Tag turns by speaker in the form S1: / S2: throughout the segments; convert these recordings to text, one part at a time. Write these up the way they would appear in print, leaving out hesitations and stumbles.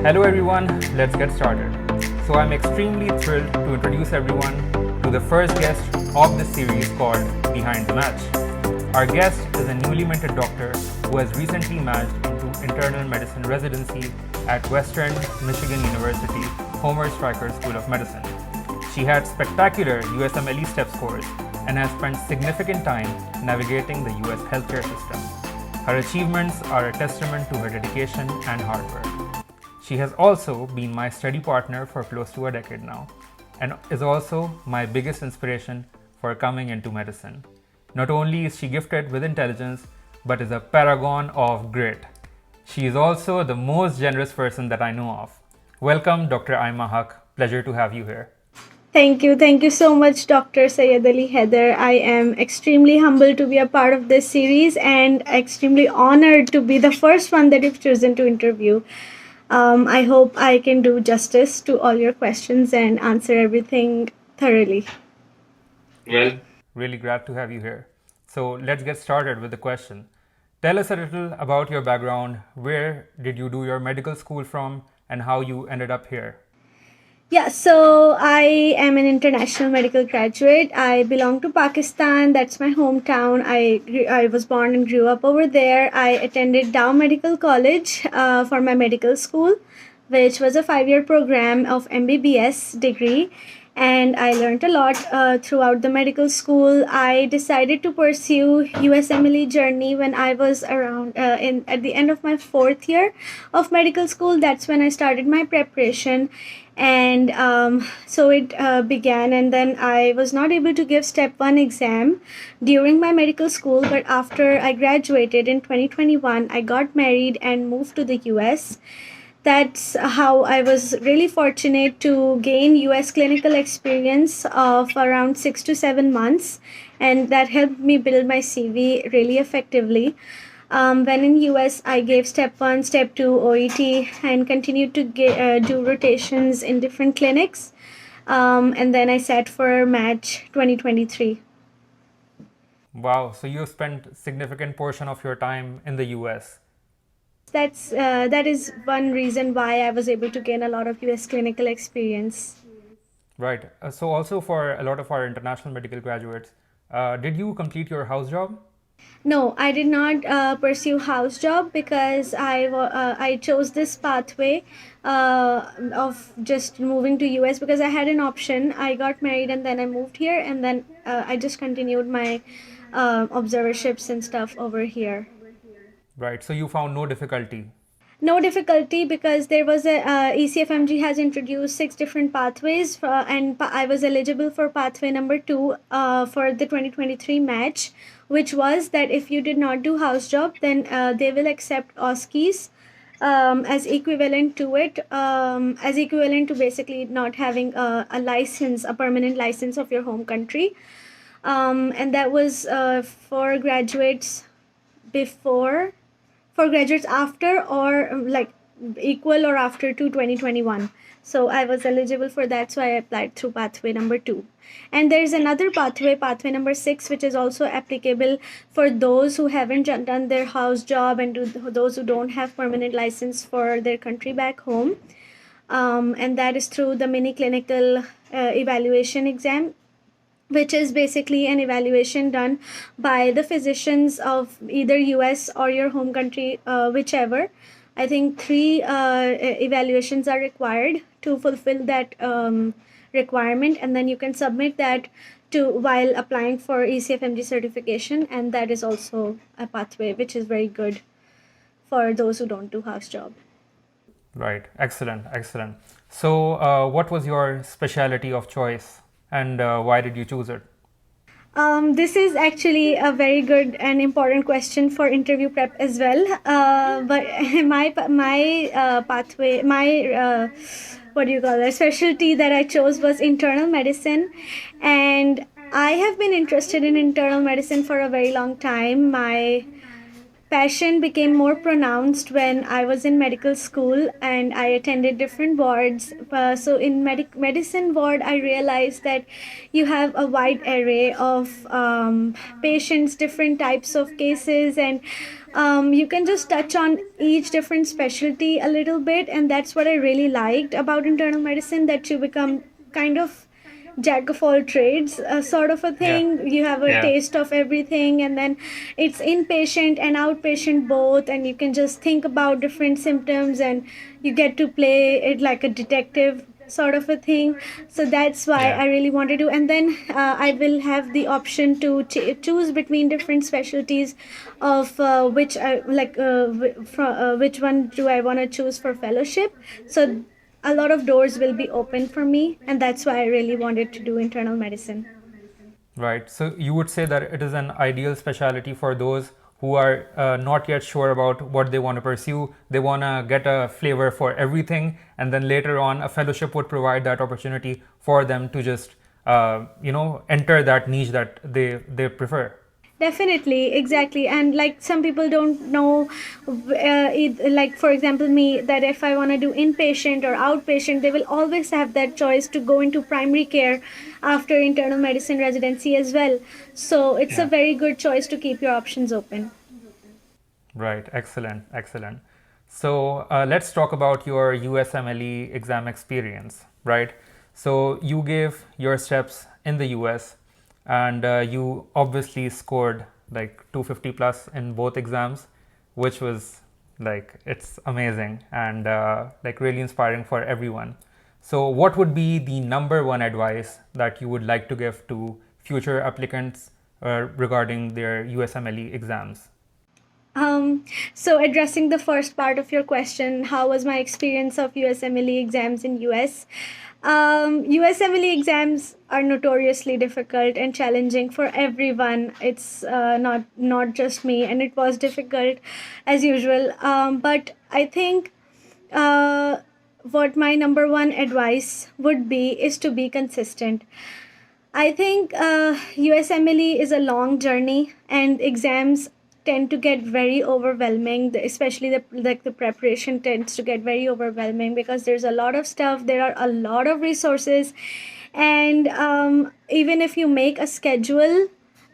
S1: Hello everyone, let's get started. So I'm extremely thrilled to introduce everyone to the first guest of this series called Behind the Match. Our guest is a newly minted doctor who has recently matched into Internal Medicine Residency at Western Michigan University, Homer Stryker School of Medicine. She had spectacular USMLE step scores and has spent significant time navigating the US healthcare system. Her achievements are a testament to her dedication and hard work. She has also been my study partner for close to a decade now, and is also my biggest inspiration for coming into medicine. Not only is she gifted with intelligence, but is a paragon of grit. She is also the most generous person that I know of. Welcome, Dr. Ayema Haque. Pleasure to have you here.
S2: Thank you. Thank you so much, Dr. Syed Ali Haider. I am extremely humbled to be a part of this series and extremely honored to be the first one that you've chosen to interview. I hope I can do justice to all your questions and answer everything thoroughly.
S1: Well, really glad to have you here. So let's get started with the question. Tell us a little about your background. Where did you do your medical school from and how you ended up here?
S2: Yeah, so I am an international medical graduate. I belong to Pakistan. That's my hometown. I was born and grew up over there. I attended Dow Medical College for my medical school, which was a 5-year program of MBBS degree. And I learned a lot throughout the medical school. I decided to pursue USMLE journey when I was around at the end of my 4th year of medical school. That's when I started my preparation, and so it began. And then I was not able to give step 1 exam during my medical school, but after I graduated in 2021, I got married and moved to the US. That's how I was really fortunate to gain US clinical experience of around 6 to 7 months, and that helped me build my CV really effectively. When in US, I gave step 1, step 2 OET and continued to do rotations in different clinics. And then I sat for match 2023.
S1: Wow, so you spent significant portion of your time in the US.
S2: That is one reason why I was able to gain a lot of US clinical experience.
S1: Right. So also for a lot of our international medical graduates, did you complete your house job?
S2: No, I did not pursue house job because I chose this pathway of just moving to US because I had an option. I got married and then I moved here, and then I just continued my observerships and stuff over here.
S1: Right. So you found no difficulty.
S2: No difficulty because there was a ECFMG has introduced 6 different pathways, and I was eligible for pathway number 2 for the 2023 match, which was that if you did not do house job, then they will accept OSCEs as equivalent to it, as equivalent to basically not having a license, a permanent license of your home country. And that was for graduates before, for graduates after, or like equal or after to 2021. So I was eligible for that, so I applied through pathway number 2. And there's another pathway number 6, which is also applicable for those who haven't done their house job and those who don't have permanent license for their country back home. And that is through the mini clinical evaluation exam, which is basically an evaluation done by the physicians of either US or your home country, whichever. I think 3 evaluations are required to fulfill that requirement, and then you can submit that to while applying for ECFMG certification, and that is also a pathway which is very good for those who don't do house job.
S1: Right. Excellent. Excellent. So what was your specialty of choice and why did you choose it?
S2: This is actually a very good and important question for interview prep as well. But my pathway, my what do you call it, specialty that I chose was internal medicine, and I have been interested in internal medicine for a very long time. My passion became more pronounced when I was in medical school and I attended different wards. So in medicine ward, I realized that you have a wide array of patients, different types of cases, and you can just touch on each different specialty a little bit. And that's what I really liked about internal medicine, that you become kind of jack of all trades, sort of a
S1: Yeah.
S2: thing. You have a
S1: Yeah.
S2: taste of everything, and then it's inpatient and outpatient both, and you can just think about different symptoms and you get to play it like a detective sort of a thing. So that's why
S1: Yeah.
S2: I really wanted to. And then I will have the option to choose between different specialties of which I like, which one do I want to choose for fellowship. So a lot of doors will be open for me, and that's why I really wanted to do internal medicine.
S1: Right. So you would say that it is an ideal specialty for those who are not yet sure about what they want to pursue. They want to get a flavor for everything, and then later on, a fellowship would provide that opportunity for them to just enter that niche that they prefer.
S2: Definitely, exactly. And like some people don't know, like for example, me, that if I want to do inpatient or outpatient, they will always have that choice to go into primary care after internal medicine residency as well. So it's a
S1: Yeah.
S2: very good choice to keep your options open.
S1: Right. Excellent. Excellent. So let's talk about your USMLE exam experience. Right. So you gave your steps in the US, and you obviously scored like 250 plus in both exams, which was like it's amazing and like really inspiring for everyone. So what would be the number one advice that you would like to give to future applicants regarding their USMLE exams?
S2: So addressing the first part of your question, how was my experience of USMLE exams in US? USMLE exams are notoriously difficult and challenging for everyone. It's not just me, and it was difficult as usual. But I think uh, what my number one advice would be is to be consistent. I think USMLE is a long journey, and exams tend to get very overwhelming. Especially the preparation tends to get very overwhelming because there's a lot of stuff. There are a lot of resources, and even if you make a schedule,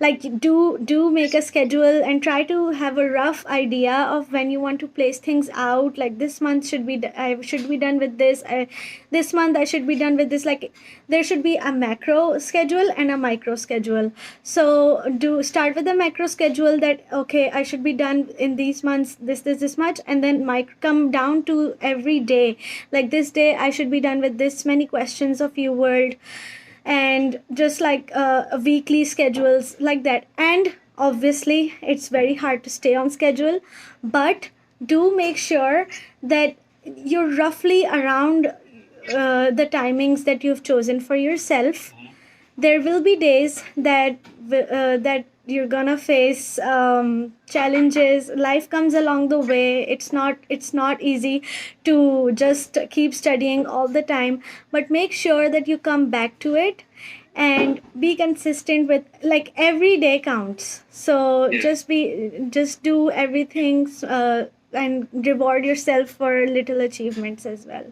S2: like do make a schedule and try to have a rough idea of when you want to place things out. Like this month I should be done with this, this month I should be done with this. Like there should be a macro schedule and a micro schedule. So do start with the macro schedule, that okay, I should be done in these months this much, and then might come down to every day. Like this day I should be done with this many questions of your world, and just like weekly schedules like that. And obviously it's very hard to stay on schedule, but do make sure that you're roughly around the timings that you've chosen for yourself. There will be days that you're gonna face challenges. Life comes along the way. It's not easy to just keep studying all the time, but make sure that you come back to it and be consistent with, like, every day counts. So just do everything, and reward yourself for little achievements as well.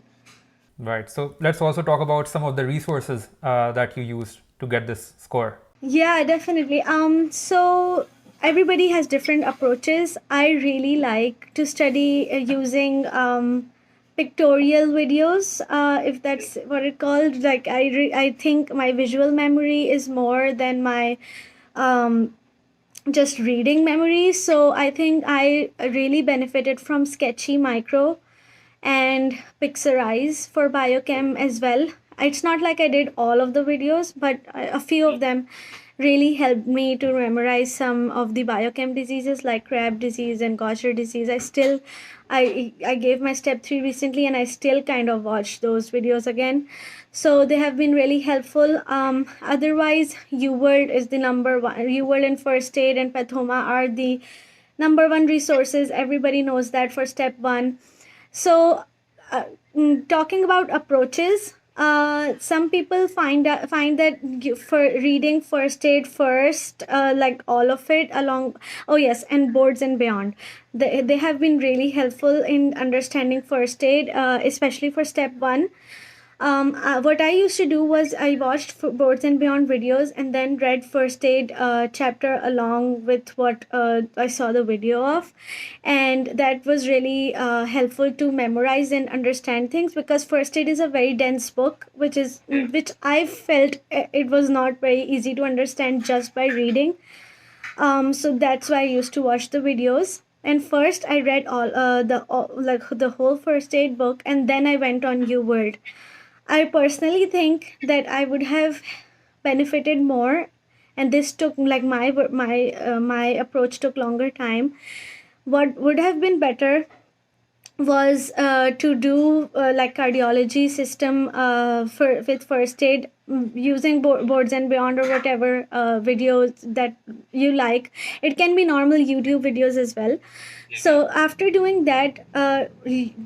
S1: Right. So let's also talk about some of the resources that you used to get this score.
S2: Yeah, definitely. So everybody has different approaches. I really like to study using pictorial videos, if that's what it called. Like I think my visual memory is more than my just reading memory. So I think I really benefited from Sketchy Micro and Pixarize for biochem as well. It's not like I did all of the videos, but a few of them really helped me to memorize some of the biochem diseases like Crab disease and Gaucher disease. I gave my step 3 recently, and I still kind of watch those videos again. So they have been really helpful. Otherwise, UWorld is the number one. UWorld and First Aid and Pathoma are the number one resources. Everybody knows that for step 1. So talking about approaches, Some people find that for reading first aid first, like all of it along. Oh yes, and boards and beyond. They have been really helpful in understanding first aid, especially for step 1. What I used to do was I watched Boards and Beyond videos and then read first aid chapter along with what I saw the video of, and that was really helpful to memorize and understand things, because first aid is a very dense book, which I felt it was not very easy to understand just by reading. So that's why I used to watch the videos. And first I read the whole first aid book, and then I went on UWorld. I personally think that I would have benefited more, and this took like my approach took longer time. What would have been better was to do like cardiology system with first aid, using Boards and Beyond or whatever videos that you like. It can be normal YouTube videos as well. So after doing that,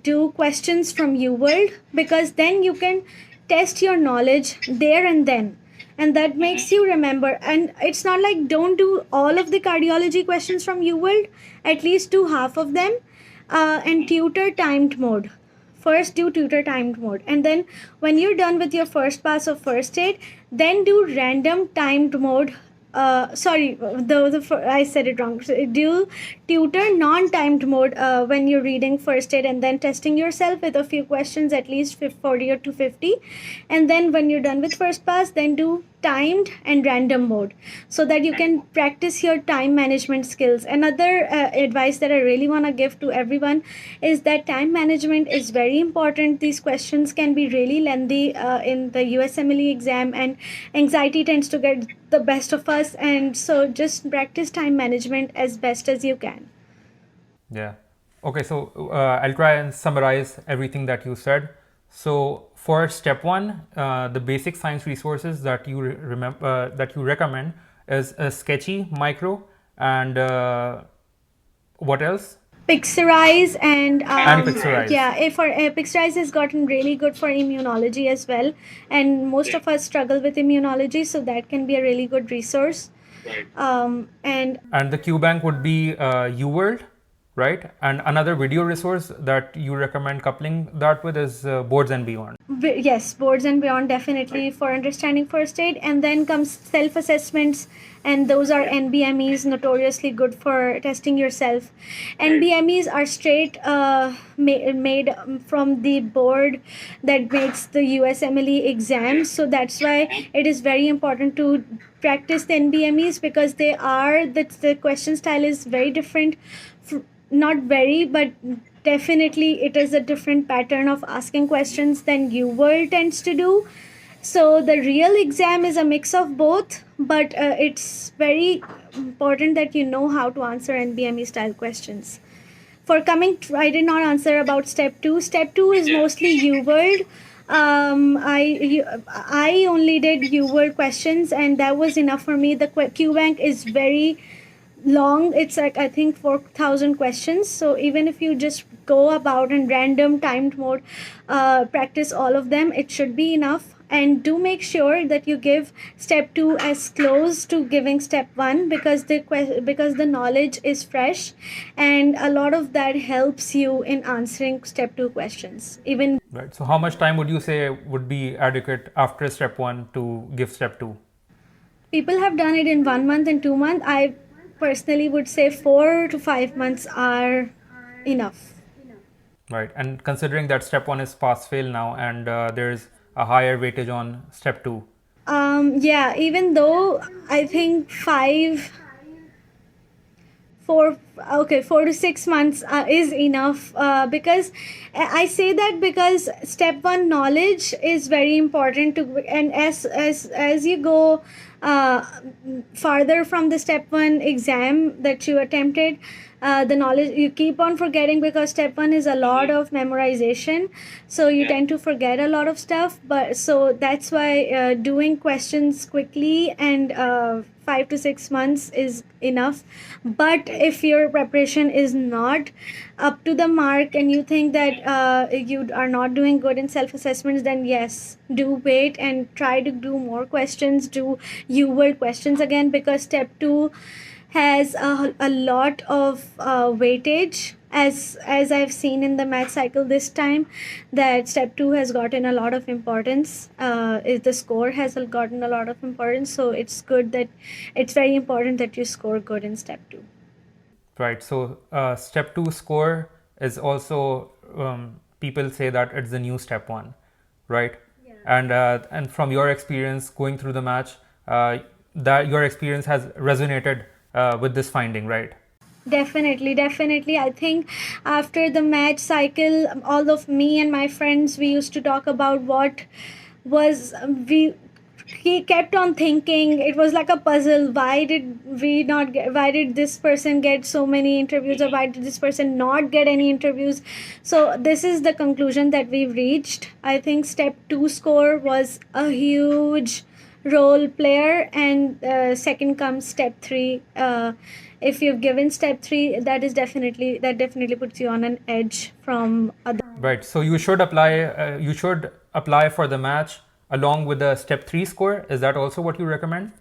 S2: do questions from UWorld, because then you can test your knowledge there and then, and that makes you remember. And it's not like don't do all of the cardiology questions from UWorld, at least do half of them, and tutor timed mode. First do tutor timed mode, and then when you're done with your first pass of first aid, then do random timed mode. I said it wrong. So do tutor non-timed mode when you're reading first aid and then testing yourself with a few questions, at least 40 or to 50. And then when you're done with first pass, then do timed and random mode, so that you can practice your time management skills. Another advice that I really want to give to everyone is that time management is very important. These questions can be really lengthy in the USMLE exam, and anxiety tends to get the best of us, and so just practice time management as best as you can.
S1: Yeah. Okay, so I'll try and summarize everything that you said. So for step 1, the basic science resources that you recommend is Sketchy, Micro, and what else?
S2: Pixarize and
S1: Pixarize.
S2: Yeah, Pixarize has gotten really good for immunology as well, and most of us struggle with immunology, so that can be a really good resource. And
S1: the QBank would be UWorld, right? And another video resource that you recommend coupling that with is Boards and Beyond.
S2: Yes, Boards and Beyond definitely for understanding first aid. And then comes self-assessments, and those are NBMEs, notoriously good for testing yourself. NBMEs are straight made from the board that makes the USMLE exam, so that's why it is very important to practice the NBMEs, because the question style is very different. Not very, but definitely it is a different pattern of asking questions than UWorld tends to do. So the real exam is a mix of both, but it's very important that you know how to answer NBME style questions. I did not answer about step 2. Step 2 is mostly UWorld. I only did UWorld questions, and that was enough for me. The QBank is very long. It's like I think 4,000 questions. So even if you just go about in random timed mode, practice all of them, it should be enough. And do make sure that you give step 2 as close to giving step 1, because the knowledge is fresh, and a lot of that helps you in answering step 2 questions. Even
S1: right. So how much time would you say would be adequate after step 1 to give step 2?
S2: People have done it in 1 month and 2 months. I personally would say 4 to 5 months are enough.
S1: Right. And considering that step 1 is pass fail now, and there's a higher weightage on step 2.
S2: Yeah, even though I think 4 to 6 months is enough, because I say that because step 1 knowledge is very important to, and as you go farther from the step 1 exam that you attempted, the knowledge you keep on forgetting, because step 1 is a lot of memorization, so you tend to forget a lot of stuff. But so that's why doing questions quickly and 5 to 6 months is enough. But if your preparation is not up to the mark and you think that you are not doing good in self assessments, then yes, do wait and try to do more questions, do U-word questions again, because step 2 has a lot of weightage, as I've seen in the math cycle this time, that step 2 has gotten a lot of importance. The score has gotten a lot of importance, so it's very important that you score good in step 2.
S1: Right. So step 2 score is also, people say that it's the new step 1, right? Yeah. And from your experience going through the match, that your experience has resonated with this finding, right?
S2: Definitely. I think after the match cycle, all of me and my friends, we used to talk about what was we he kept on thinking. It was like a puzzle. Why did this person get so many interviews, or why did this person not get any interviews? So this is the conclusion that we've reached. I think step 2 score was a huge role player, and second comes step 3. If you've given step 3, that definitely puts you on an edge from other.
S1: Right. So you should apply. You should apply for the match along with the step 3 score. Is that also what you recommend?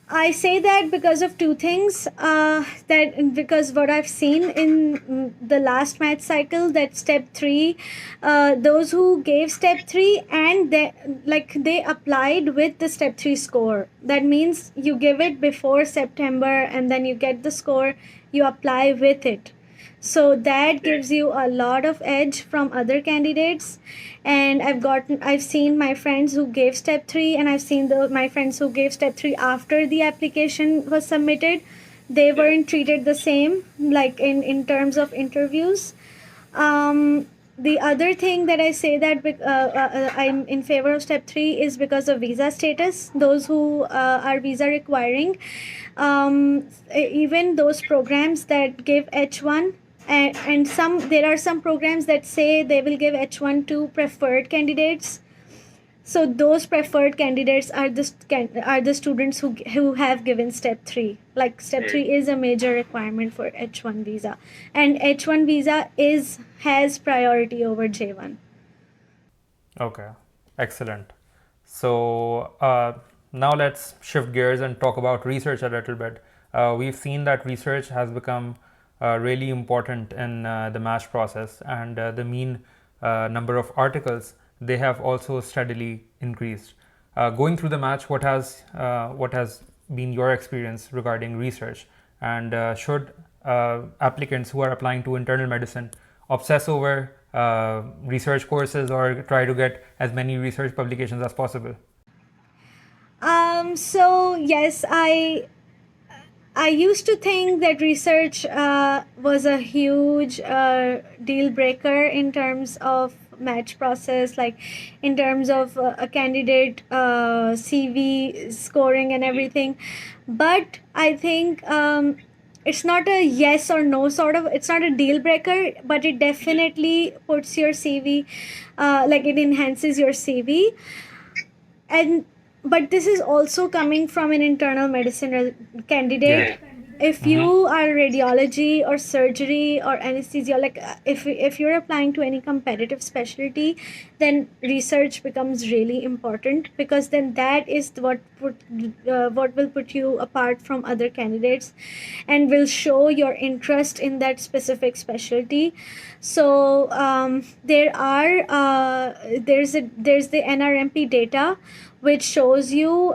S2: I say that because of two things. Because what I've seen in the last match cycle, that step 3, those who gave step 3 and they applied with the step 3 score. That means you give it before September and then you get the score, you apply with it. So that gives you a lot of edge from other candidates. And I've seen my friends who gave step 3, and I've seen my friends who gave step 3 after the application was submitted. They weren't treated the same, like in terms of interviews. The other thing that I say that I'm in favor of step 3 is because of visa status. Those who are visa requiring, even those programs that give H1, and there are some programs that say they will give H1 to preferred candidates. So those preferred candidates are the students who have given step 3. Like step 3 is a major requirement for H1 visa, and H1 visa has priority over J1.
S1: Okay, excellent. So now let's shift gears and talk about research a little bit. We've seen that research has become really important in the match process, and the mean number of articles, they have also steadily increased. Going through the match, what has been your experience regarding research, and should applicants who are applying to internal medicine obsess over research courses or try to get as many research publications as possible?
S2: So yes, I used to think that research was a huge deal breaker in terms of match process, like in terms of a candidate CV scoring and everything. But I think it's not a yes or no it's not a deal breaker, but it definitely puts your CV, it enhances your CV. But this is also coming from an internal medicine candidate. Yeah. If you are radiology or surgery or anesthesia, if you're applying to any competitive specialty, then research becomes really important, because then that is what will put you apart from other candidates and will show your interest in that specific specialty. So there's the NRMP data, which shows you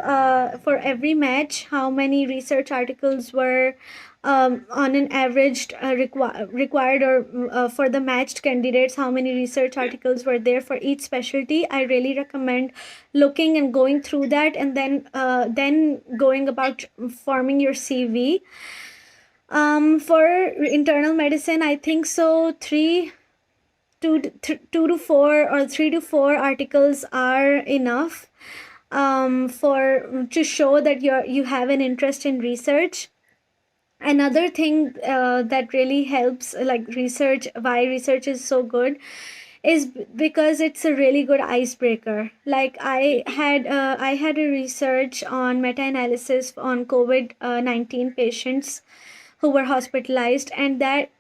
S2: for every match how many research articles were on an average required, or for the matched candidates, how many research articles were there for each specialty. I really recommend looking and going through that, and then going about forming your CV. For internal medicine, I think so 3 to 4 articles are enough. for to show that you have an interest in research. Another thing that really helps, like research, why research is so good, is because it's a really good icebreaker. Like I had a research on meta-analysis on COVID-19 patients who were hospitalized, and that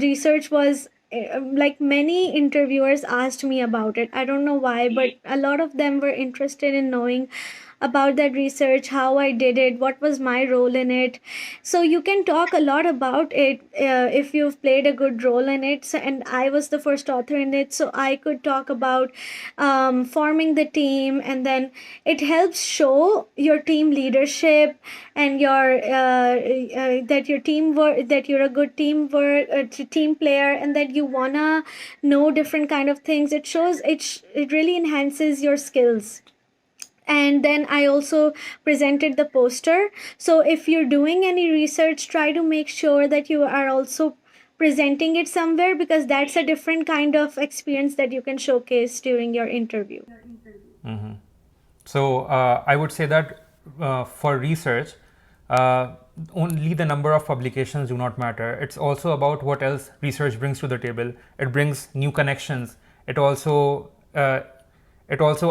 S2: research was like many interviewers asked me about it. I don't know why, but a lot of them were interested in knowing about that research, how I did it, what was my role in it. So you can talk a lot about it if you've played a good role in it. So, and I was the first author in it, so I could talk about forming the team, and then it helps show your team leadership and that your teamwork, that you're a good team player, and that you wanna know different kind of things. It shows it really enhances your skills. And then I also presented the poster. So if you're doing any research, try to make sure that you are also presenting it somewhere, because that's a different kind of experience that you can showcase during your interview.
S1: So I would say that for research, only the number of publications do not matter. It's also about what else research brings to the table. It brings new connections. It also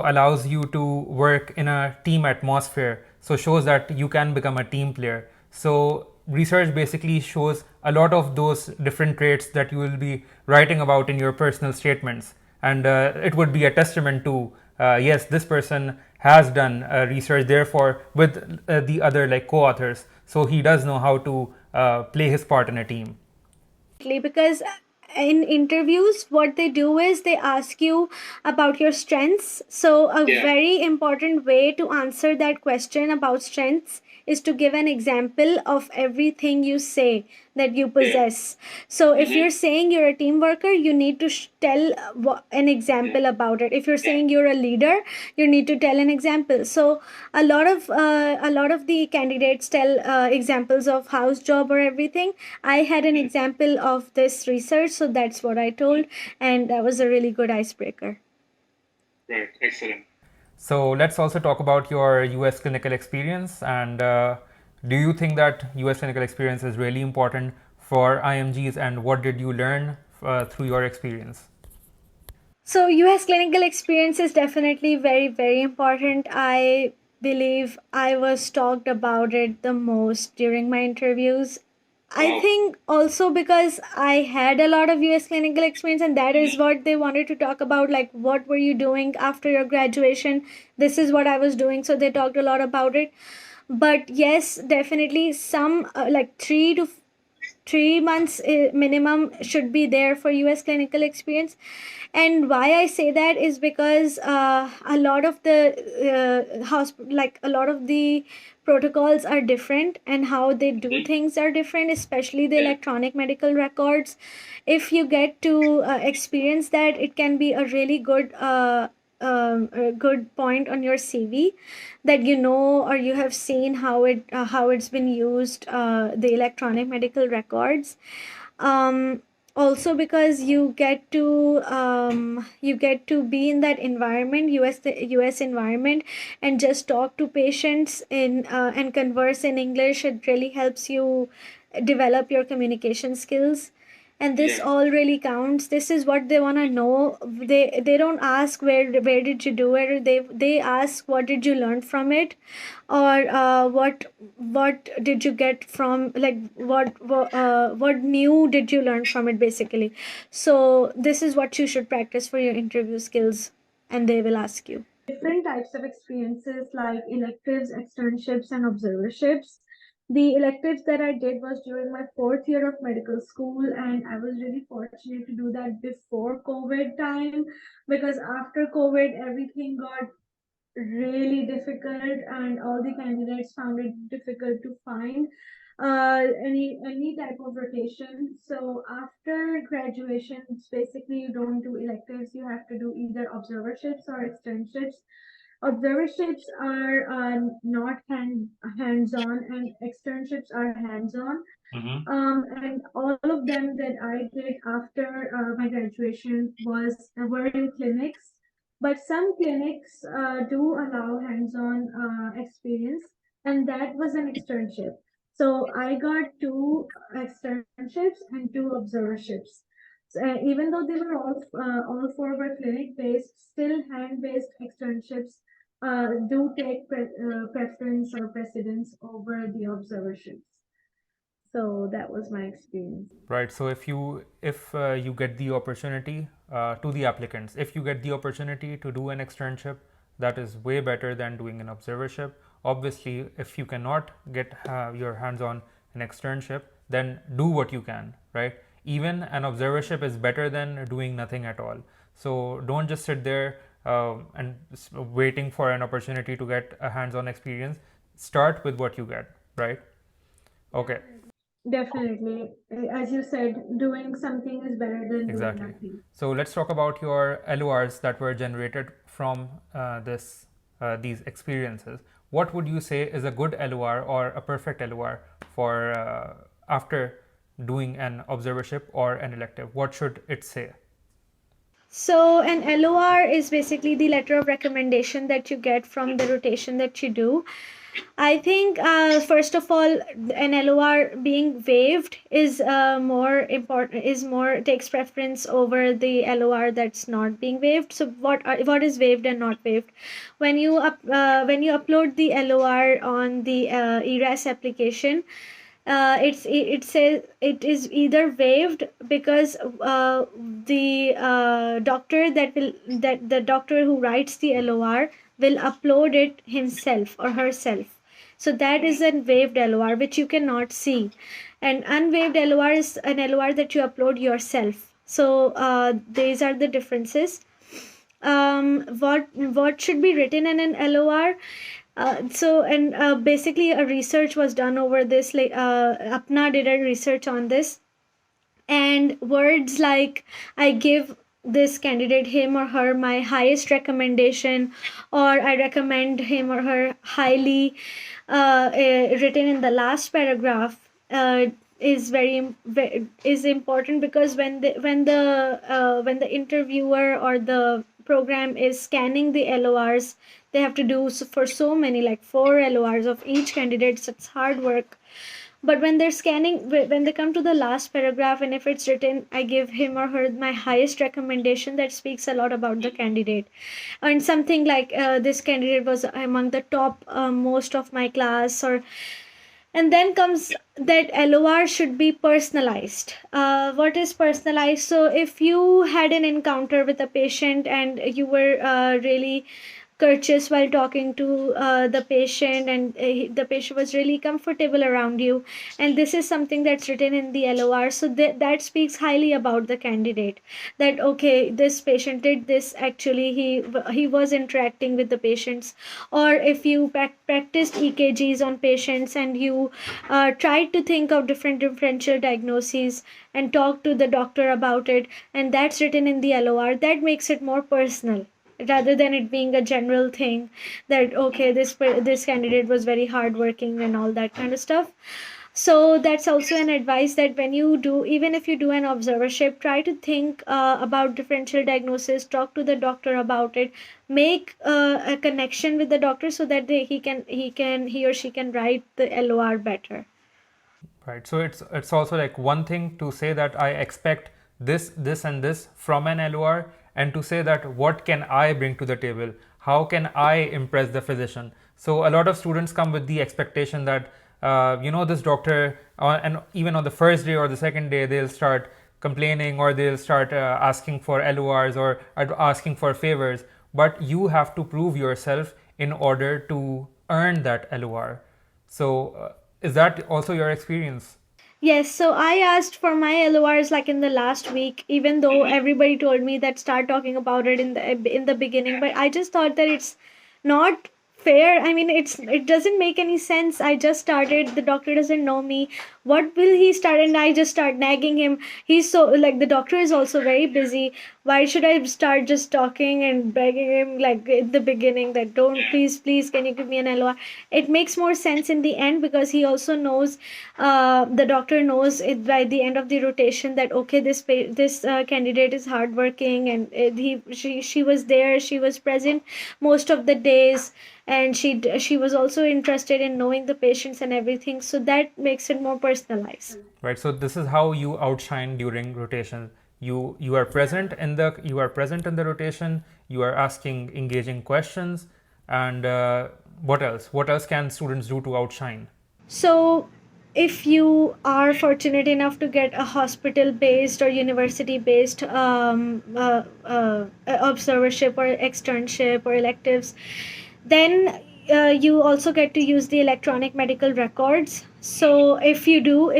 S1: allows you to work in a team atmosphere. So shows that you can become a team player. So research basically shows a lot of those different traits that you will be writing about in your personal statements, and it would be a testament to yes, this person has done research, therefore with the other like co-authors, so he does know how to play his part in a team.
S2: Because in interviews, what they do is they ask you about your strengths. So a very important way to answer that question about strengths is to give an example of everything you say that you possess. So if you're saying you're a team worker, you need to tell an example about it. If you're saying you're a leader, you need to tell an example. So a lot of the candidates tell examples of house job or everything. I had an example of this research, so that's what I told, and that was a really good icebreaker.
S3: Right, excellent.
S1: So let's also talk about your US clinical experience, and do you think that US clinical experience is really important for IMGs, and what did you learn through your experience?
S2: So US clinical experience is definitely very, very important. I believe I was talked about it the most during my interviews. I think also because I had a lot of US clinical experience, and that is what they wanted to talk about. Like, what were you doing after your graduation? This is what I was doing. So they talked a lot about it. But yes, definitely some like 3 months minimum should be there for US clinical experience. And why I say that is because a lot of the like a lot of the protocols are different, and how they do things are different, especially the electronic medical records. If you get to experience that, it can be a really a good point on your CV, that you know, or you have seen how it's been used, the electronic medical records. Also because you get to be in that environment, US environment, and just talk to patients in and converse in English. It really helps you develop your communication skills, and this all really counts. This is what they want to know. They don't ask where did you do it, or they ask what did you learn from it, or what did you get from, like, what new did you learn from it, basically. So this is what you should practice for your interview skills, and they will ask you different types of experiences, like electives, externships, and observerships. The electives that I did was during my 4th year of medical school, and I was really fortunate to do that before COVID time, because after COVID, everything got really difficult, and all the candidates found it difficult to find any type of rotation. So after graduation, it's basically you don't do electives, you have to do either observerships or externships. Observerships are not hands-on, and externships are hands-on. And all of them that I did after my graduation were in clinics. But some clinics do allow hands-on experience, and that was an externship. So I got two externships and two observerships. So, even though they were all four were clinic-based, still hand-based externships do take preference or precedence over the observerships. So that was my experience.
S1: Right. So if you get the opportunity to the applicants, if you get the opportunity to do an externship, that is way better than doing an observership. Obviously, if you cannot get your hands on an externship, then do what you can. Right. Even an observership is better than doing nothing at all. So don't just sit there and waiting for an opportunity to get a hands-on experience. Start with what you get. Right. Okay.
S2: Definitely. As you said, doing something is better than
S1: Exactly.
S2: doing nothing.
S1: So let's talk about your LORs that were generated from these experiences. What would you say is a good LOR or a perfect LOR for after doing an observership or an elective? What should it say?
S2: So an LOR is basically the letter of recommendation that you get from the rotation that you do. I think first of all, an LOR being waived is more important. Is more takes preference over the LOR that's not being waived. So what is waived and not waived? When you upload the LOR on the ERAS application, it says it is either waived because the doctor who writes the LOR will upload it himself or herself. So that is a waived LOR which you cannot see. An unwaived LOR is an LOR that you upload yourself. So these are the differences. What should be written in an LOR? Basically a research was done over this. Like Apna did a research on this, and words like I give this candidate him or her my highest recommendation, or I recommend him or her highly, written in the last paragraph, is important, because when the interviewer or the program is scanning the LORs, they have to do for so many, like 4 LORs of each candidate. So it's hard work. But when they're scanning, when they come to the last paragraph, and if it's written I give him or her my highest recommendation, that speaks a lot about the candidate. And something like this candidate was among the top most of my class, or and then comes that LOR should be personalized. What is personalized? So if you had an encounter with a patient and you were really courteous while talking to the patient, and the patient was really comfortable around you, and this is something that's written in the LOR, so that speaks highly about the candidate, that okay, this patient did this, actually he was interacting with the patients. Or if you practiced EKGs on patients, and you tried to think of different differential diagnoses and talk to the doctor about it, and that's written in the LOR, that makes it more personal, rather than it being a general thing that okay, this candidate was very hardworking and all that kind of stuff. So that's also an advice, that when you do, even if you do an observership, try to think about differential diagnosis, talk to the doctor about it, make a connection with the doctor, so that he or she can write the LOR better.
S1: Right. So it's also like one thing to say that I expect this and this from an LOR, and to say that what can I bring to the table? How can I impress the physician? So a lot of students come with the expectation that this doctor, and even on the first day or the second day, they'll start complaining, or they'll start asking for LORs, or asking for favors. But you have to prove yourself in order to earn that LOR. So is that also your experience?
S2: Yes, so I asked for my LORs like in the last week, even though everybody told me that start talking about it in the beginning. But I just thought that it's not fair. I mean, it doesn't make any sense. I just started. The doctor doesn't know me. what will he start? And I just start nagging him. He's so, like, the doctor is also very busy. Why should I start just talking and begging him, like, in the beginning, that don't, please, can you give me an LOR? It makes more sense in the end, because he also knows, the doctor knows it by the end of the rotation, that okay, this candidate is hardworking, and she was there, she was present most of the days, and she was also interested in knowing the patients and everything, so that makes it more personalized.
S1: Right. So this is how you outshine during rotation. You are present in the rotation. You are asking engaging questions, and what else? What else can students do to outshine?
S2: So, if you are fortunate enough to get a hospital based or university based observership or externship or electives, then you also get to use the electronic medical records. So if you do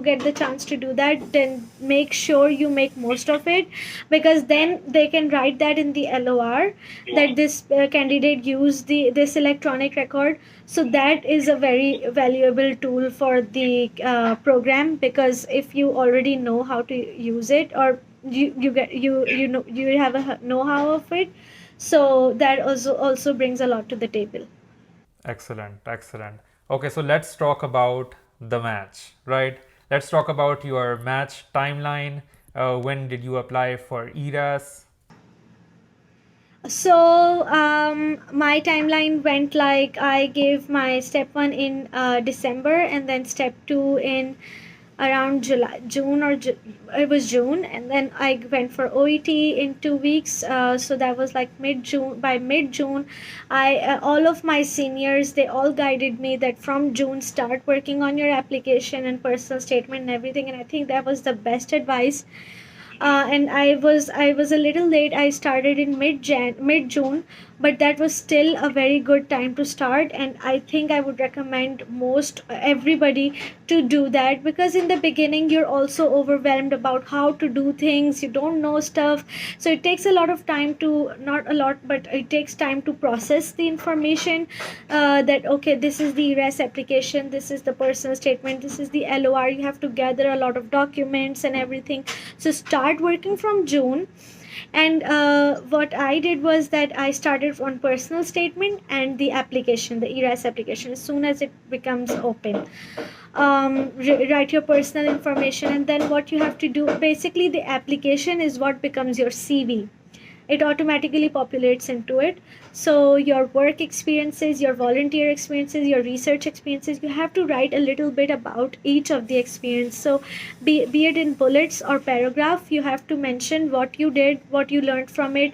S2: get the chance to do that, then make sure you make most of it, because then they can write that in the LOR that this candidate used this electronic record. So that is a very valuable tool for the program, because if you already know how to use it, or you know, you have a know-how of it, so that also brings a lot to the table.
S1: Excellent, excellent. Okay, so let's talk about the match, right? Let's talk about your match timeline. When did you apply for ERAS?
S2: So my timeline went like, I gave my step 1 in December, and then step 2 in around it was June, and then I went for OET in 2 weeks. So that was like mid-June. By mid-June, I all of my seniors, they all guided me that from June start working on your application and personal statement and everything, and I think that was the best advice. And I was a little late. I started in mid June, but that was still a very good time to start. And I think I would recommend most everybody to do that, because in the beginning you're also overwhelmed about how to do things. You don't know stuff, so it takes a lot of time to, not a lot, but it takes time to process the information. That okay, this is the ERAS application, this is the personal statement, this is the LOR. You have to gather a lot of documents and everything. So start working from June. And what I did was that I started on personal statement and the application, the ERAS application, as soon as it becomes open. Write your personal information, and then what you have to do, basically the application is what becomes your CV. It automatically populates into it. So your work experiences, your volunteer experiences, your research experiences, you have to write a little bit about each of the experience. So be it in bullets or paragraph, you have to mention what you did, what you learned from it,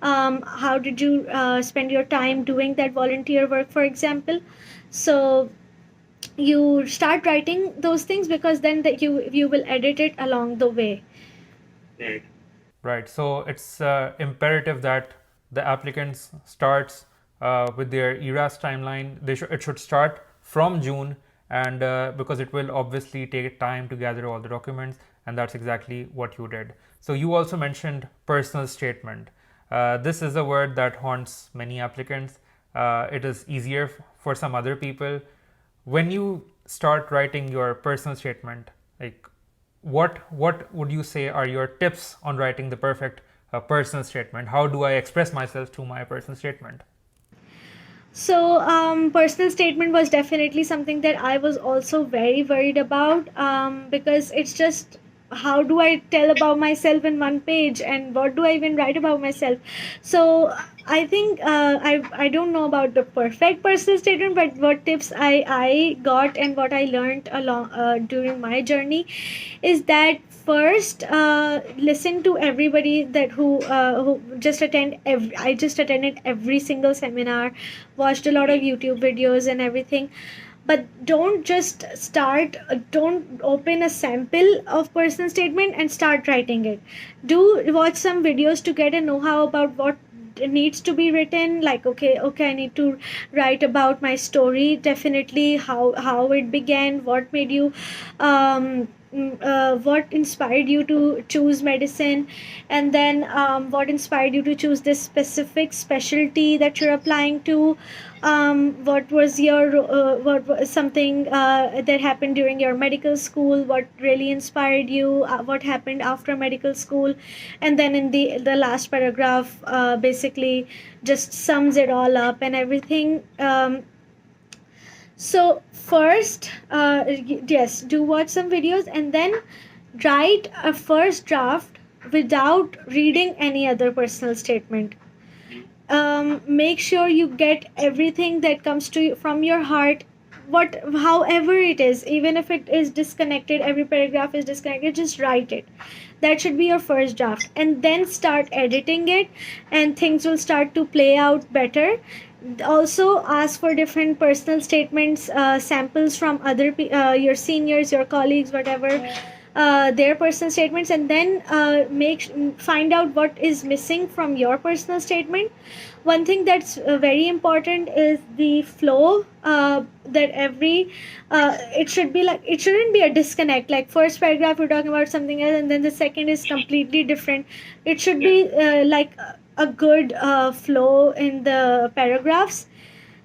S2: how did you spend your time doing that volunteer work, for example. So you start writing those things, because then that you will edit it along the way.
S3: Right.
S1: Right. So it's imperative that the applicants starts with their ERAS timeline. It should start from June, and because it will obviously take time to gather all the documents, and that's exactly what you did. So you also mentioned personal statement. This is a word that haunts many applicants. It is easier for some other people. When you start writing your personal statement, like, what would you say are your tips on writing the perfect personal statement? How do I express myself through my personal statement?
S2: So personal statement was definitely something that I was also very worried about, because it's just, how do I tell about myself in one page, and what do I even write about myself? So I think I don't know about the perfect personal statement, but what tips I got and what I learned along during my journey is that, first, listen to everybody that who just I just attended every single seminar, watched a lot of YouTube videos and everything. But don't just don't open a sample of personal statement and start writing it. Do watch some videos to get a know-how about what needs to be written. Like, okay, I need to write about my story, definitely how it began, what made you what inspired you to choose medicine, and then what inspired you to choose this specific specialty that you're applying to. What was your what was something that happened during your medical school, what really inspired you, what happened after medical school. And then in the last paragraph basically just sums it all up and everything. So first, yes, do watch some videos and then write a first draft without reading any other personal statement. Make sure you get everything that comes to you from your heart, however it is, even if it is disconnected, every paragraph is disconnected, just write it. That should be your first draft, and then start editing it, and things will start to play out better. Also ask for different personal statements, samples from your seniors, your colleagues, whatever, their personal statements, and then find out what is missing from your personal statement. One thing that's very important is the flow, that every it should be like, it shouldn't be a disconnect, like first paragraph you're talking about something else and then the second is completely different. It should be like a good flow in the paragraphs.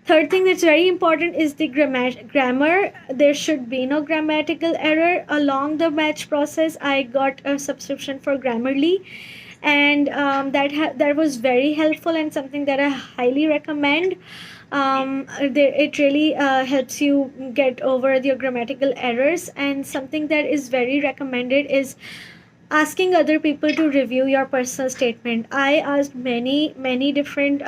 S2: Third thing that's very important is the grammar. There should be no grammatical error along the match process. I got a subscription for Grammarly, and that was very helpful and something that I highly recommend. It really helps you get over your grammatical errors. And something that is very recommended is asking other people to review your personal statement. I asked many different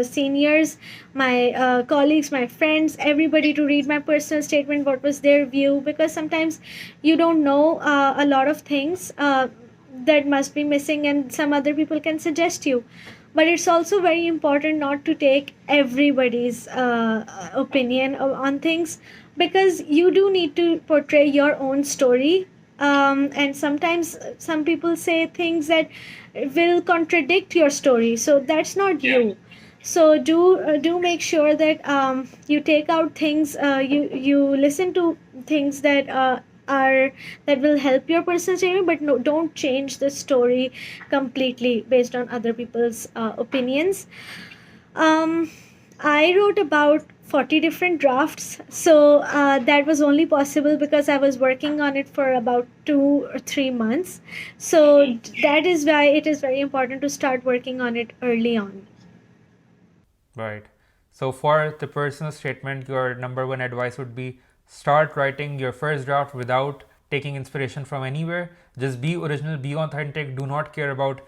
S2: seniors, my colleagues, my friends, everybody to read my personal statement, what was their view, because sometimes you don't know a lot of things that must be missing, and some other people can suggest you. But it's also very important not to take everybody's opinion on things, because you do need to portray your own story. And sometimes some people say things that will contradict your story, so that's not you. So do make sure that you take out things, you listen to things that that will help your personal statement, but no, don't change the story completely based on other people's opinions. I wrote about 40 different drafts, so that was only possible because I was working on it for about 2 or 3 months. So that is why it is very important to start working on it early on.
S1: Right. So for the personal statement, your number one advice would be start writing your first draft without taking inspiration from anywhere. Just be original, be authentic, do not care about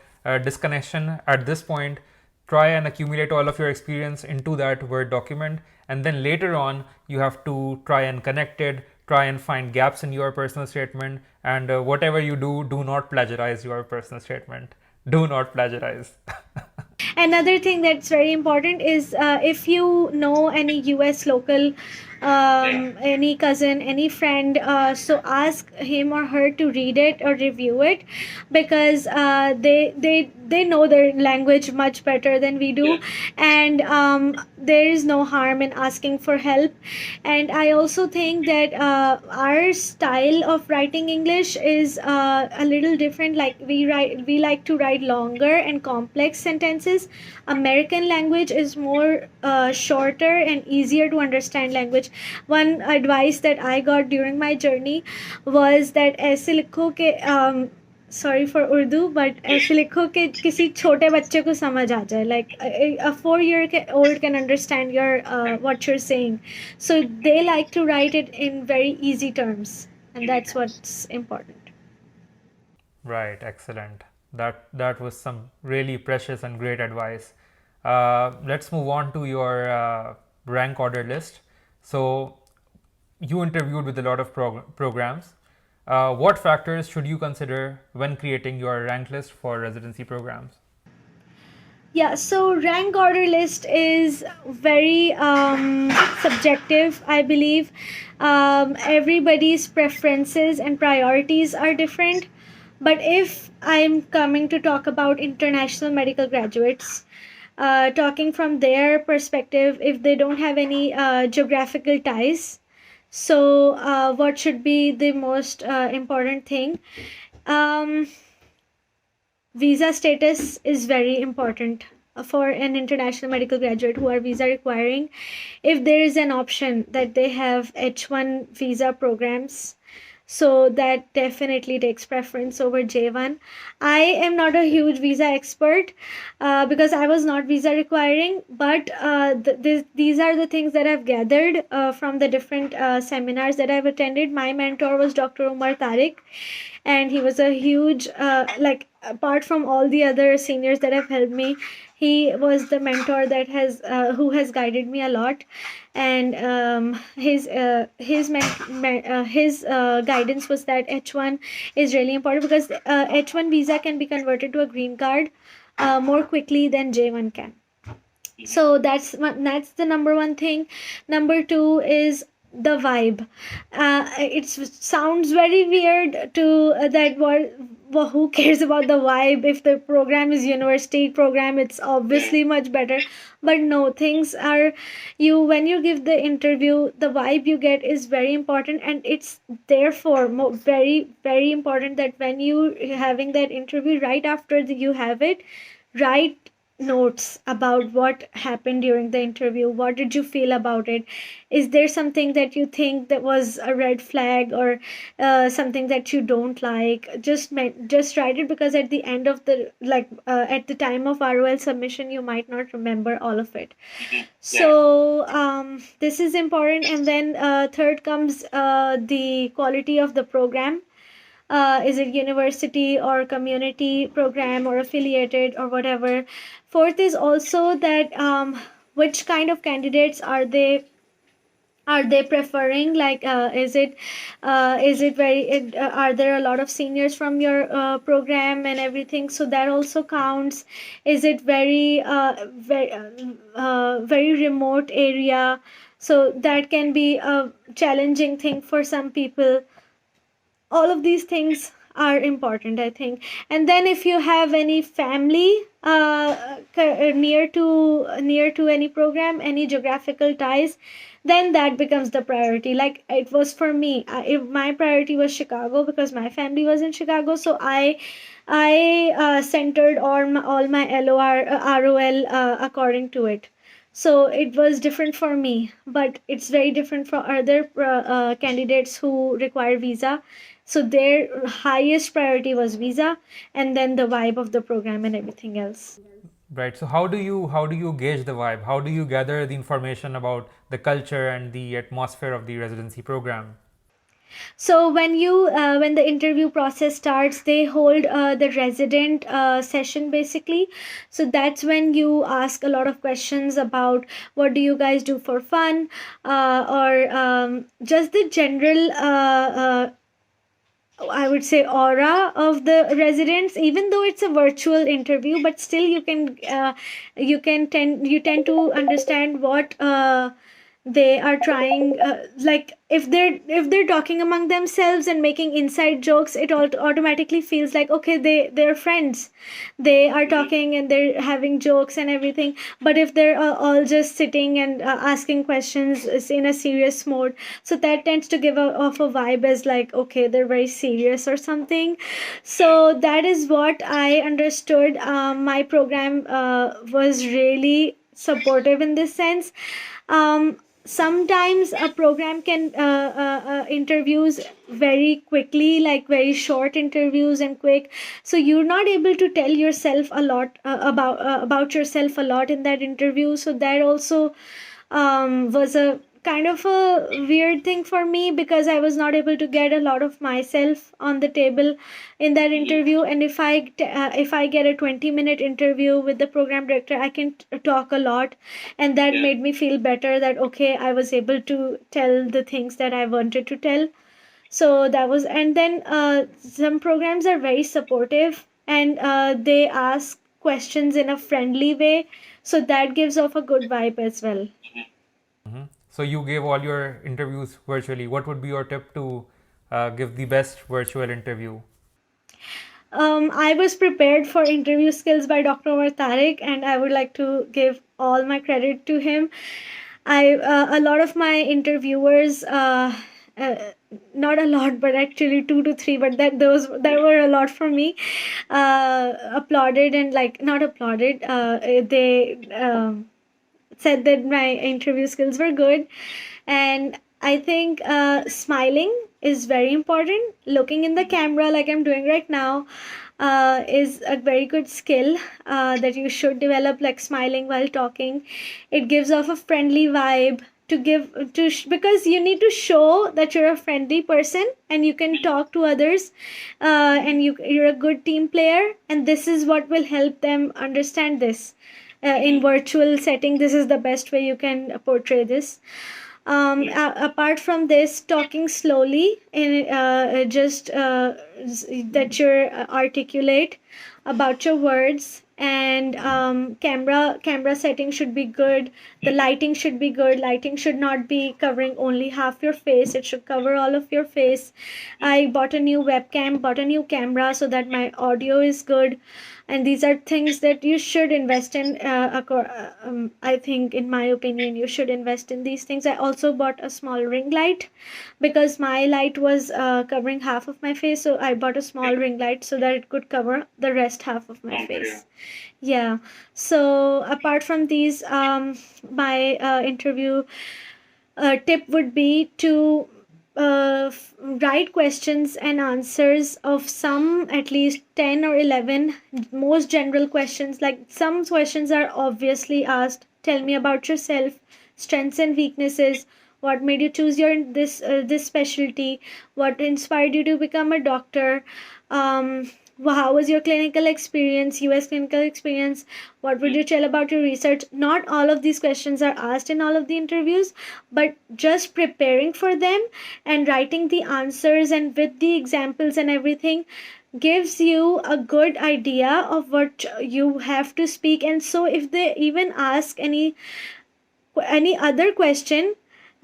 S1: disconnection at this point. Try and accumulate all of your experience into that Word document, and then later on you have to try and connect it, try and find gaps in your personal statement, and whatever you do not plagiarize your personal statement. Do not plagiarize.
S2: Another thing that's very important is if you know any US local, any cousin, any friend, so ask him or her to read it or review it, because they know their language much better than we do. And there is no harm in asking for help. And I also think that our style of writing English is a little different. Like we like to write longer and complex sentences. American language is more shorter and easier to understand language. One advice that I got during my journey was that ऐसे लिखो कि sorry for Urdu, but ऐसे लिखो कि किसी छोटे बच्चे को समझ आ जाए. Like a 4-year-old can understand your what you're saying. So they like to write it in very easy terms, and that's what's important.
S1: Right, excellent. That was some really precious and great advice. Let's move on to your rank order list. So you interviewed with a lot of programs. What factors should you consider when creating your rank list for residency programs?
S2: Yeah, so rank order list is very subjective, I believe. Everybody's preferences and priorities are different. But if I'm coming to talk about international medical graduates, talking from their perspective, if they don't have any geographical ties, So, what should be the most important thing? Um, Visa status is very important for an international medical graduate who are visa requiring. If there is an option that they have H1 visa programs, so that definitely takes preference over J1. I am not a huge visa expert because I was not visa requiring, but these are the things that I've gathered from the different seminars that I've attended. My mentor was Dr. Umar Tariq, and he was a huge like, apart from all the other seniors that have helped me, he was the mentor that has who has guided me a lot. And his guidance was that H1 is really important because H1 visa can be converted to a green card more quickly than J1 can. So that's the number one thing. Number two is the vibe. It sounds very weird to that what who cares about the vibe? If the program is university program, it's obviously much better. But no, things are, you when you give the interview, the vibe you get is very important, and it's therefore very very important that when you having that interview, right after you have it, write notes about what happened during the interview. What did you feel about it? Is there something that you think that was a red flag, or something that you don't like? Just write it, because at the end of the at the time of ROL submission, you might not remember all of it. So this is important. And then third comes the quality of the program. Is it university or community program or affiliated or whatever? Fourth is also that which kind of candidates are they preferring? Like, is it very are there a lot of seniors from your program and everything? So that also counts. Is it very remote area? So that can be a challenging thing for some people. All of these things are important, I think. And then if you have any family near to any program, any geographical ties, then that becomes the priority. Like it was for me, if my priority was Chicago because my family was in Chicago, so I centered all my ROL according to it. So it was different for me, but it's very different for other candidates who require visa. So their highest priority was visa, and then the vibe of the program and everything else.
S1: Right. So how do you gauge the vibe? How do you gather the information about the culture and the atmosphere of the residency program?
S2: So when the interview process starts, they hold the resident session basically. So that's when you ask a lot of questions about what do you guys do for fun, or just the general I would say aura of the residents. Even though it's a virtual interview, but still you tend to understand what they are trying, like if they're talking among themselves and making inside jokes, it automatically feels like, okay, they're friends, they are talking and they're having jokes and everything. But if they're all just sitting and asking questions in a serious mode, so that tends to give off a vibe as like, okay, they're very serious or something. So that is what I understood. My program was really supportive in this sense. Sometimes a program can interviews very quickly, like very short interviews and quick, so you're not able to tell yourself a lot about yourself a lot in that interview. So that also was a kind of a weird thing for me, because I was not able to get a lot of myself on the table in that interview. And if I get a 20-minute interview with the program director, I can talk a lot, and that made me feel better that, okay, I was able to tell the things that I wanted to tell. So that was. And then some programs are very supportive, and they ask questions in a friendly way, so that gives off a good vibe as well.
S1: So you gave all your interviews virtually. What would be your tip to give the best virtual interview?
S2: I was prepared for interview skills by Dr. Umar Tariq, and I would like to give all my credit to him. A lot of my interviewers, not a lot, but actually two to three, but that were a lot for me. Applauded and like not applauded. They said that my interview skills were good, and I think smiling is very important. Looking in the camera like I'm doing right now is a very good skill that you should develop, like smiling while talking. It gives off a friendly vibe because you need to show that you're a friendly person and you can talk to others, and you're a good team player, and this is what will help them understand this. In virtual setting, this is the best way you can portray this. Apart from this, talking slowly and just that you're articulate about your words, and camera setting should be good. The lighting should be good. Lighting should not be covering only half your face. It should cover all of your face. I bought a new webcam, bought a new camera so that my audio is good. And these are things that you should invest in. I think, in my opinion, you should invest in these things. I also bought a small ring light because my light was covering half of my face, so I bought a small ring light so that it could cover the rest half of my face. Yeah. So apart from these, my interview tip would be to write questions and answers of some at least 10 or 11 most general questions. Like, some questions are obviously asked: tell me about yourself, strengths and weaknesses, what made you choose this specialty, what inspired you to become a doctor, how was your clinical experience, US clinical experience, what would you tell about your research. Not all of these questions are asked in all of the interviews, but just preparing for them and writing the answers and with the examples and everything gives you a good idea of what you have to speak. And so if they even ask any other question,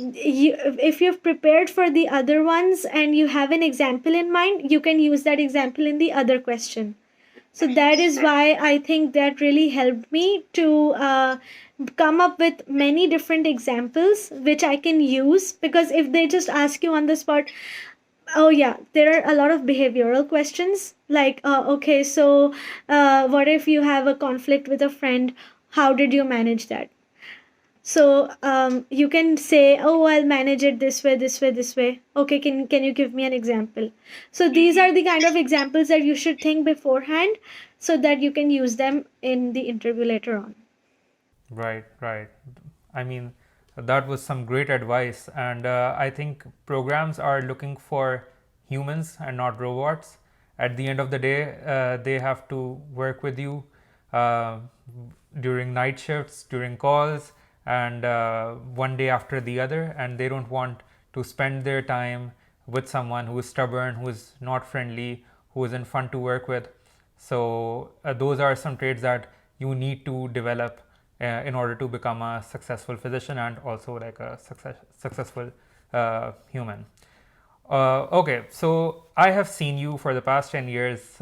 S2: if you've prepared for the other ones and you have an example in mind, you can use that example in the other question. So that is why I think that really helped me to come up with many different examples which I can use. Because if they just ask you on the spot, oh yeah, there are a lot of behavioral questions like, okay, so what if you have a conflict with a friend? How did you manage that? So you can say, oh, I'll manage it this way, this way, this way. Okay, can you give me an example? So these are the kind of examples that you should think beforehand so that you can use them in the interview later on.
S1: Right. I mean, that was some great advice, and I think programs are looking for humans and not robots. At the end of the day, they have to work with you during night shifts, during calls, and one day after the other, and they don't want to spend their time with someone who is stubborn, who is not friendly, who isn't fun to work with. So those are some traits that you need to develop in order to become a successful physician and also like a successful human. Okay, so I have seen you for the past 10 years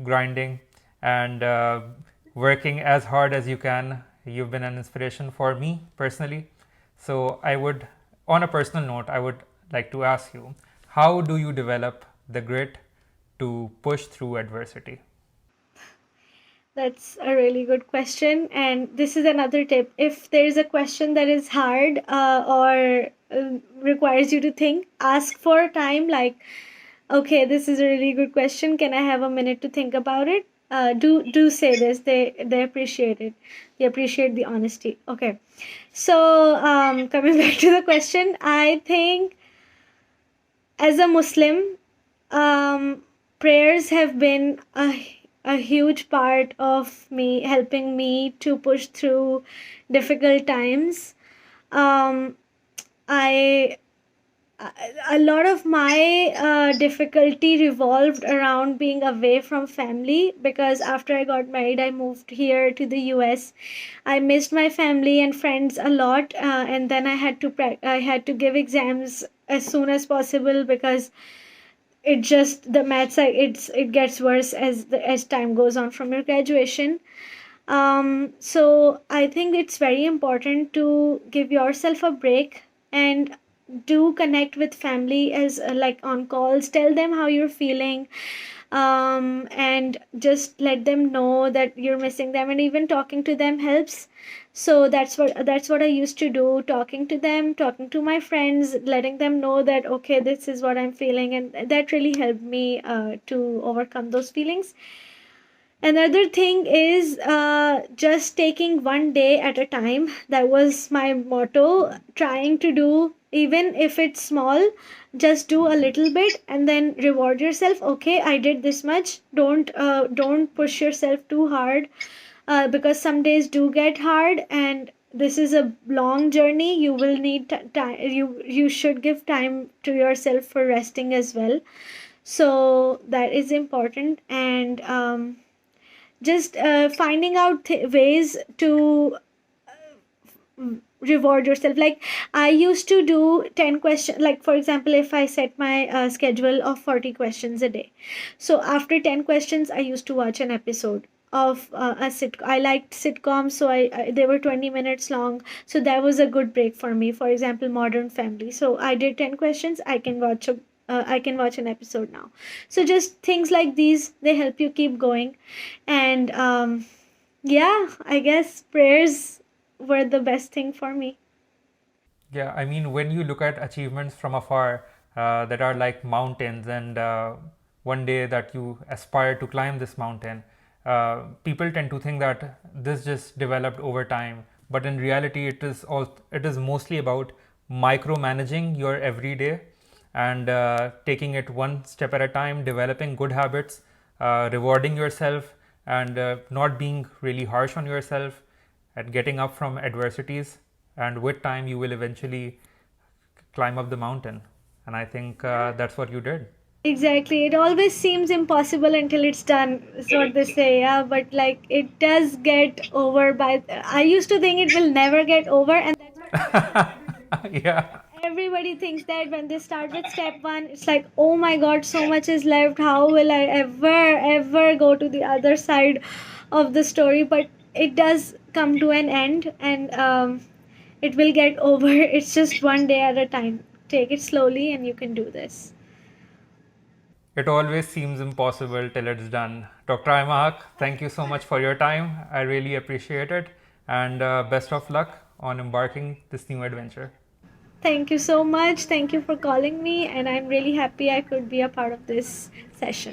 S1: grinding and working as hard as you can. You've been an inspiration for me personally. So I would, on a personal note, I would like to ask you, how do you develop the grit to push through adversity?
S2: That's a really good question. And this is another tip. If there is a question that is hard or requires you to think, ask for time. Like, okay, this is a really good question. Can I have a minute to think about it? Do say this. They appreciate it. They appreciate the honesty. Okay. So coming back to the question, I think as a Muslim, prayers have been a huge part of me, helping me to push through difficult times. A lot of my difficulty revolved around being away from family, because after I got married, I moved here to the US. I missed my family and friends a lot, and then I had to give exams as soon as possible, because the maths, it gets worse as time goes on from your graduation. So I think it's very important to give yourself a break and do connect with family as like on calls. Tell them how you're feeling, and just let them know that you're missing them. And even talking to them helps. So that's what I used to do. Talking to them, talking to my friends, letting them know that okay, this is what I'm feeling, and that really helped me to overcome those feelings. Another thing is just taking one day at a time. That was my motto. Trying to do, even if it's small, just do a little bit and then reward yourself. Okay, I did this much. Don't push yourself too hard, because some days do get hard, and this is a long journey. You will need time. You should give time to yourself for resting as well. So that is important. And just finding out ways to reward yourself. Like I used to do 10 questions. Like for example, if I set my schedule of 40 questions a day, so after 10 questions I used to watch an episode of a sitcom. I liked sitcoms, so they were 20 minutes long, so that was a good break for me. For example, Modern Family, so I did 10 questions, I can watch an episode now. So just things like these, they help you keep going. And yeah, I guess prayers were the best thing for me.
S1: Yeah, I mean, when you look at achievements from afar that are like mountains, and one day that you aspire to climb this mountain, people tend to think that this just developed over time. But in reality, it is mostly about micromanaging your everyday and taking it one step at a time, developing good habits, rewarding yourself, and not being really harsh on yourself, and getting up from adversities. And with time, you will eventually climb up the mountain. And I think that's what you did.
S2: Exactly. It always seems impossible until it's done, is what they say. Yeah, but like it does get over by. I used to think it will never get over, and that's what
S1: Yeah.
S2: everybody thinks that when they start with step one, it's like, oh my god, so much is left. How will I ever go to the other side of the story? But it does come to an end, and it will get over. It's just one day at a time. Take it slowly, and you can do this.
S1: It always seems impossible till it's done. Dr. Ayema Haque, thank you so much for your time. I really appreciate it. And best of luck on embarking this new adventure.
S2: Thank you so much. Thank you for calling me, and I'm really happy I could be a part of this session.